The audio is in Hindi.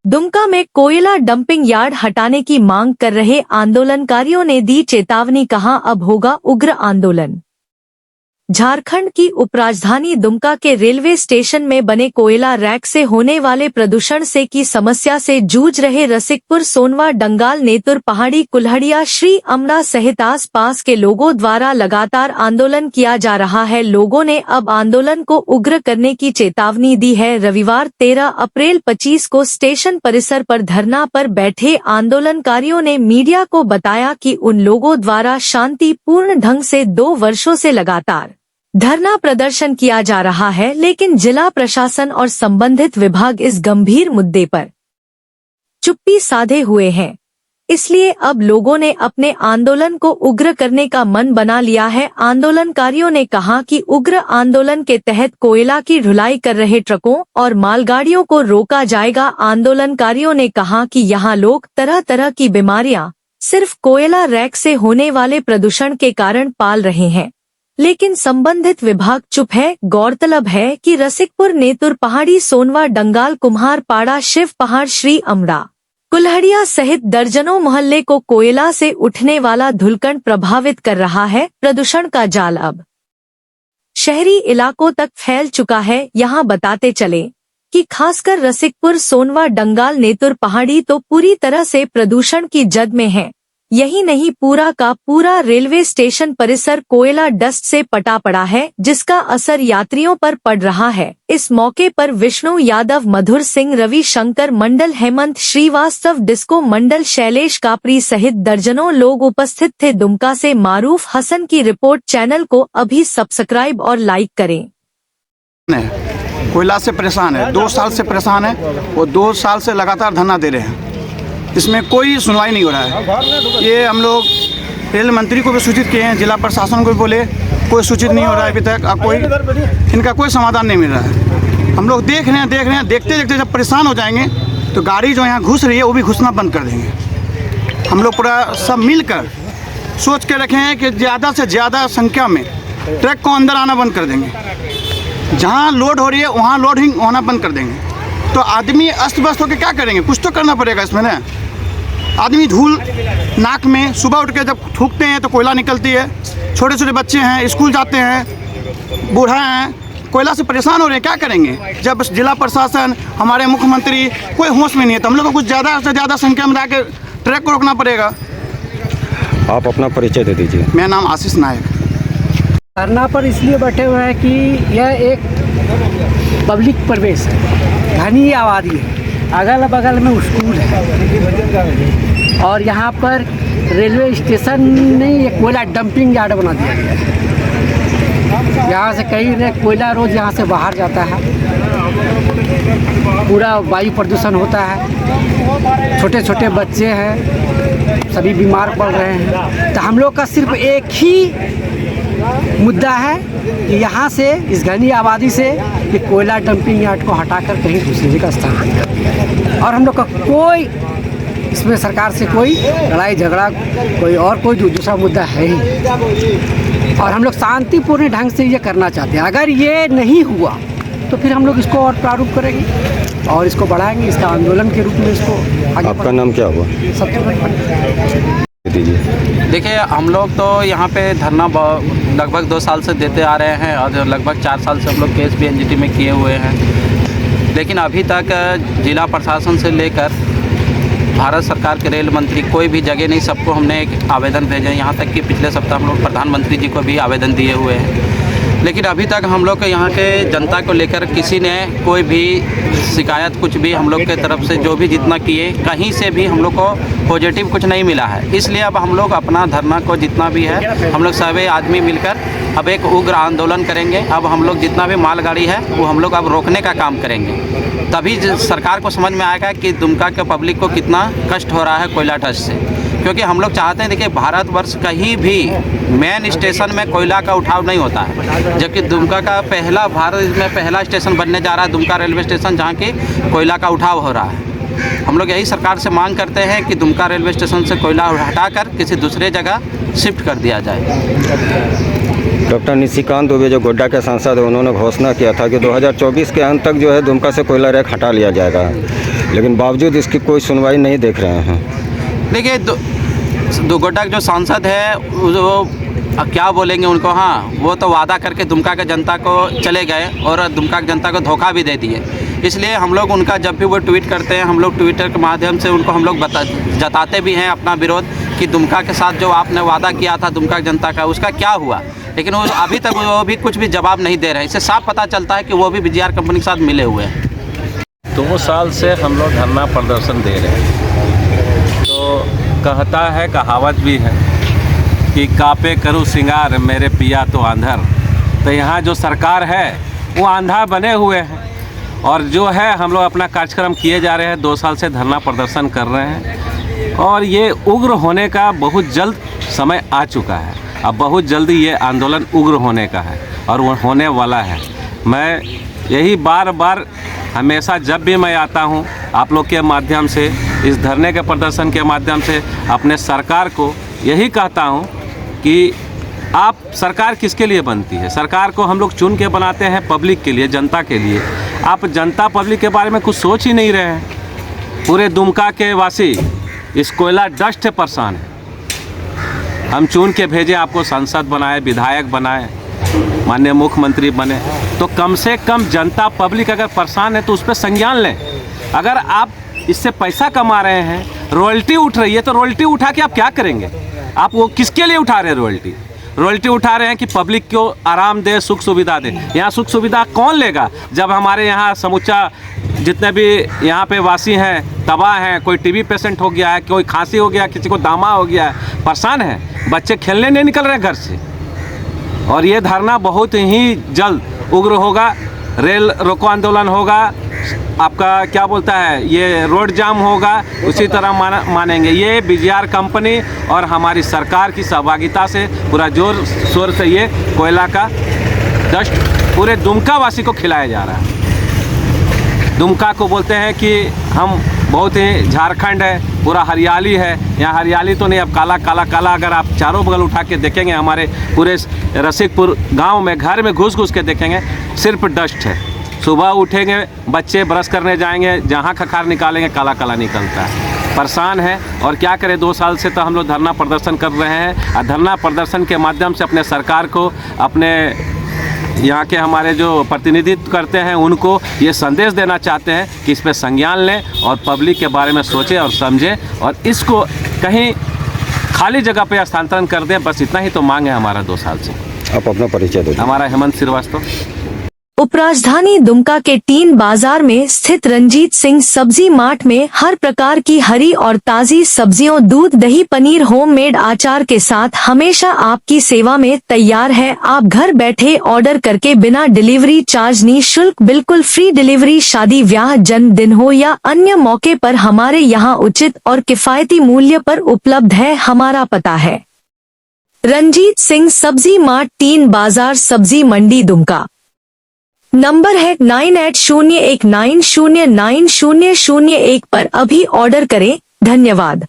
दुमका में कोयला डंपिंग यार्ड हटाने की मांग कर रहे आंदोलनकारियों ने दी चेतावनी, कहा अब होगा उग्र आंदोलन। झारखंड की उपराजधानी दुमका के रेलवे स्टेशन में बने कोयला रैक से होने वाले प्रदूषण से की समस्या से जूझ रहे रसिकपुर, सोनवा, डंगाल, नेतुर पहाड़ी, कुल्हड़िया, श्री अमड़ा सहित आस पास के लोगों द्वारा लगातार आंदोलन किया जा रहा है। लोगों ने अब आंदोलन को उग्र करने की चेतावनी दी है। रविवार 13 अप्रैल 25 को स्टेशन परिसर पर धरना पर बैठे आंदोलनकारियों ने मीडिया को बताया कि उन लोगों द्वारा शांतिपूर्ण ढंग से 2 वर्षों से लगातार धरना प्रदर्शन किया जा रहा है, लेकिन जिला प्रशासन और संबंधित विभाग इस गंभीर मुद्दे पर चुप्पी साधे हुए हैं। इसलिए अब लोगों ने अपने आंदोलन को उग्र करने का मन बना लिया है। आंदोलनकारियों ने कहा कि उग्र आंदोलन के तहत कोयला की ढुलाई कर रहे ट्रकों और मालगाड़ियों को रोका जाएगा। आंदोलनकारियों ने कहा कि यहाँ लोग तरह तरह की बीमारियां सिर्फ कोयला रैक से होने वाले प्रदूषण के कारण पाल रहे हैं, लेकिन संबंधित विभाग चुप है। गौरतलब है कि रसिकपुर, नेतुर पहाड़ी, सोनवा, डंगाल, कुम्हारपाड़ा, शिव पहाड़, श्री अमड़ा, कुल्हड़िया सहित दर्जनों मोहल्ले को कोयला से उठने वाला धुलकण प्रभावित कर रहा है। प्रदूषण का जाल अब शहरी इलाकों तक फैल चुका है। यहाँ बताते चले कि खासकर रसिकपुर, सोनवा, डंगाल, नेतुर पहाड़ी तो पूरी तरह से प्रदूषण की जद में है। यही नहीं, पूरा का पूरा रेलवे स्टेशन परिसर कोयला डस्ट से पटा पड़ा है, जिसका असर यात्रियों पर पड़ रहा है। इस मौके पर विष्णु यादव, मधुर सिंह, रवि शंकर मंडल, हेमंत श्रीवास्तव, डिस्को मंडल, शैलेश कापरी सहित दर्जनों लोग उपस्थित थे। दुमका से मारूफ हसन की रिपोर्ट। चैनल को अभी सब्सक्राइब और लाइक करें। कोयला से परेशान है, 2 साल से परेशान है। वो 2 साल से लगातार धरना दे रहे हैं, इसमें कोई सुनवाई नहीं हो रहा है। ये हम लोग रेल मंत्री को भी सूचित किए हैं, जिला प्रशासन को भी बोले, कोई सूचित नहीं हो रहा है अभी तक। कोई इनका कोई समाधान नहीं मिल रहा है। हम लोग देख रहे हैं, देखते देखते जब परेशान हो जाएंगे तो गाड़ी जो यहाँ घुस रही है वो भी घुसना बंद कर देंगे। हम लोग पूरा सब मिलकर सोच के रखे हैं कि ज़्यादा से ज़्यादा संख्या में ट्रक को अंदर आना बंद कर देंगे। जहाँ लोड हो रही है वहाँ लोडिंग होना बंद कर देंगे। तो आदमी अस्त व्यस्त होकर क्या करेंगे? कुछ तो करना पड़ेगा इसमें ना। आदमी धूल नाक में, सुबह उठ के जब थूकते हैं तो कोयला निकलती है। छोटे छोटे बच्चे हैं, स्कूल जाते हैं, बूढ़ा हैं, कोयला से परेशान हो रहे हैं, क्या करेंगे? जब जिला प्रशासन, हमारे मुख्यमंत्री कोई होश में नहीं है, तो हम लोग को कुछ ज़्यादा से ज़्यादा संख्या में जाकर ट्रक को रोकना पड़ेगा। आप अपना परिचय दे दीजिए। मेरा नाम आशीष नायक। धरना पर इसलिए बैठे हुए हैं कि यह एक पब्लिक प्रवेश है, घनी आबादी है, अगल बगल में स्कूल है और यहाँ पर रेलवे स्टेशन ने ये कोयला डंपिंग यार्ड बना दिया गया है। यहाँ से कई कोयला रोज यहाँ से बाहर जाता है, पूरा वायु प्रदूषण होता है, छोटे छोटे बच्चे हैं, सभी बीमार पड़ रहे हैं। तो हम लोग का सिर्फ एक ही मुद्दा है कि यहाँ से, इस घनी आबादी से, ये कोयला डंपिंग यार्ड को हटाकर कहीं दूसरी जगह स्थानांतरित कर दिया। और हम लोग का कोई इसमें सरकार से कोई लड़ाई झगड़ा, कोई दूसरा मुद्दा है ही। और हम लोग शांतिपूर्ण ढंग से ये करना चाहते हैं। अगर ये नहीं हुआ तो फिर हम लोग इसको और प्रारूप करेंगे और इसको बढ़ाएंगे, इसका आंदोलन के रूप में इसको आगे। आपका नाम क्या हुआ? देखिए, हम लोग तो यहाँ पे धरना लगभग 2 साल से देते आ रहे हैं और लगभग 4 साल से हम लोग केस भी एनजीटी में किए हुए हैं, लेकिन अभी तक जिला प्रशासन से लेकर भारत सरकार के रेल मंत्री कोई भी जगह नहीं। सबको हमने एक आवेदन भेजे हैं, यहाँ तक कि पिछले सप्ताह हम लोग प्रधानमंत्री जी को भी आवेदन दिए हुए हैं, लेकिन अभी तक हम लोग के यहाँ के जनता को लेकर किसी ने कोई भी शिकायत, कुछ भी हम लोग के तरफ से जो भी जितना किए, कहीं से भी हम लोग को पॉजिटिव कुछ नहीं मिला है। इसलिए अब हम लोग अपना धरना को जितना भी है, हम लोग सभी आदमी मिलकर अब एक उग्र आंदोलन करेंगे। अब हम लोग जितना भी मालगाड़ी है वो हम लोग अब रोकने का काम करेंगे, तभी सरकार को समझ में आएगा कि दुमका के पब्लिक को कितना कष्ट हो रहा है कोयला डस्ट से। क्योंकि हम लोग चाहते हैं, देखिए, भारतवर्ष कहीं भी मेन स्टेशन में कोयला का उठाव नहीं होता है, जबकि दुमका का भारत में पहला स्टेशन बनने जा रहा है, दुमका रेलवे स्टेशन, जहाँ की कोयला का उठाव हो रहा है। हम लोग यही सरकार से मांग करते हैं कि दुमका रेलवे स्टेशन से कोयला हटाकर किसी दूसरे जगह शिफ्ट कर दिया जाए। डॉक्टर निशिकांत दुबे जो गोड्डा के सांसद हैं, उन्होंने घोषणा किया था कि 2024 के अंत तक जो है दुमका से कोयला रैक हटा लिया जाएगा। लेकिन बावजूद इसकी कोई सुनवाई नहीं देख रहे हैं। देखिए दुगोटा के जो सांसद है वो क्या बोलेंगे उनको, हाँ वो तो वादा करके दुमका के जनता को चले गए और दुमका की जनता को धोखा भी दे दिए। इसलिए हम लोग उनका जब भी वो ट्वीट करते हैं, हम लोग ट्विटर के माध्यम से उनको हम लोग जताते भी हैं अपना विरोध कि दुमका के साथ जो आपने वादा किया था दुमका की जनता का, उसका क्या हुआ। लेकिन वो अभी तक वो भी कुछ भी जवाब नहीं दे रहे हैं। इससे साफ पता चलता है कि वो भी बीजीआर कंपनी के साथ मिले हुए हैं। 2 साल से हम लोग धरना प्रदर्शन दे रहे हैं। तो कहता है, कहावत भी है कि कापे करूँ सिंगार मेरे पिया तो आंधर। तो यहाँ जो सरकार है वो आंधा बने हुए हैं और जो है हम लोग अपना कार्यक्रम किए जा रहे हैं। 2 साल से धरना प्रदर्शन कर रहे हैं और ये उग्र होने का बहुत जल्द समय आ चुका है। अब बहुत जल्दी ये आंदोलन उग्र होने का है और वो होने वाला है। मैं यही बार बार हमेशा जब भी मैं आता हूँ आप लोग के माध्यम से, इस धरने के प्रदर्शन के माध्यम से अपने सरकार को यही कहता हूँ कि आप सरकार किसके लिए बनती है? सरकार को हम लोग चुन के बनाते हैं पब्लिक के लिए, जनता के लिए। आप जनता पब्लिक के बारे में कुछ सोच ही नहीं रहे हैं। पूरे दुमका के वासी इस कोयला डस्ट से परेशान है। हम चुन के भेजे, आपको सांसद बनाए, विधायक बनाए, माननीय मुख्यमंत्री बने, तो कम से कम जनता पब्लिक अगर परेशान है तो उस पर संज्ञान लें। अगर आप इससे पैसा कमा रहे हैं, रॉयल्टी उठ रही है, तो रॉयल्टी उठा के आप क्या करेंगे? आप वो किसके लिए उठा रहे हैं रॉयल्टी? रॉयल्टी उठा रहे हैं कि पब्लिक को आराम दे, सुख सुविधा दे। यहाँ सुख सुविधा कौन लेगा जब हमारे यहाँ समूचा जितने भी यहाँ पे वासी हैं तबाह हैं। कोई टीबी पेशेंट हो गया है, कोई खांसी हो गया, किसी को दामा हो गया है, परेशान है, बच्चे खेलने नहीं निकल रहे हैं घर से। और ये धरना बहुत ही जल्द उग्र होगा। रेल रोको आंदोलन होगा, आपका क्या बोलता है, ये रोड जाम होगा, उसी तरह मानेंगे। ये बीजीआर कंपनी और हमारी सरकार की सहभागिता से पूरा जोर शोर से ये कोयला का डस्ट पूरे दुमका वासी को खिलाया जा रहा है। दुमका को बोलते हैं कि हम बहुत ही झारखंड है, पूरा हरियाली है। यहाँ हरियाली तो नहीं, अब काला काला काला। अगर आप चारों बगल उठा के देखेंगे हमारे पूरे रसिकपुर गांव में, घर में घुस घुस के देखेंगे, सिर्फ डस्ट है। सुबह उठेंगे, बच्चे ब्रश करने जाएंगे, जहाँ खखार निकालेंगे काला काला निकलता है। परेशान है और क्या करें। 2 साल से तो हम लोग धरना प्रदर्शन कर रहे हैं और धरना प्रदर्शन के माध्यम से अपने सरकार को, अपने यहाँ के हमारे जो प्रतिनिधित्व करते हैं उनको ये संदेश देना चाहते हैं कि इस पर संज्ञान लें और पब्लिक के बारे में सोचें और समझें और इसको कहीं खाली जगह पे स्थानांतरण कर दें। बस इतना ही तो मांग है हमारा 2 साल से। आप अपना परिचय दो। हमारा हेमंत श्रीवास्तव। उपराजधानी दुमका के टीन बाजार में स्थित रंजीत सिंह सब्जी मार्ट में हर प्रकार की हरी और ताजी सब्जियों, दूध, दही, पनीर, होममेड आचार के साथ हमेशा आपकी सेवा में तैयार है। आप घर बैठे ऑर्डर करके बिना डिलीवरी चार्ज, निःशुल्क, बिल्कुल फ्री डिलीवरी, शादी, ब्याह, जन्मदिन हो या अन्य मौके पर हमारे यहाँ उचित और किफायती मूल्य पर उपलब्ध है। हमारा पता है रंजीत सिंह सब्जी मार्ट, टीन बाजार, सब्जी मंडी, दुमका। नंबर है 9801909001 पर अभी ऑर्डर करें। धन्यवाद।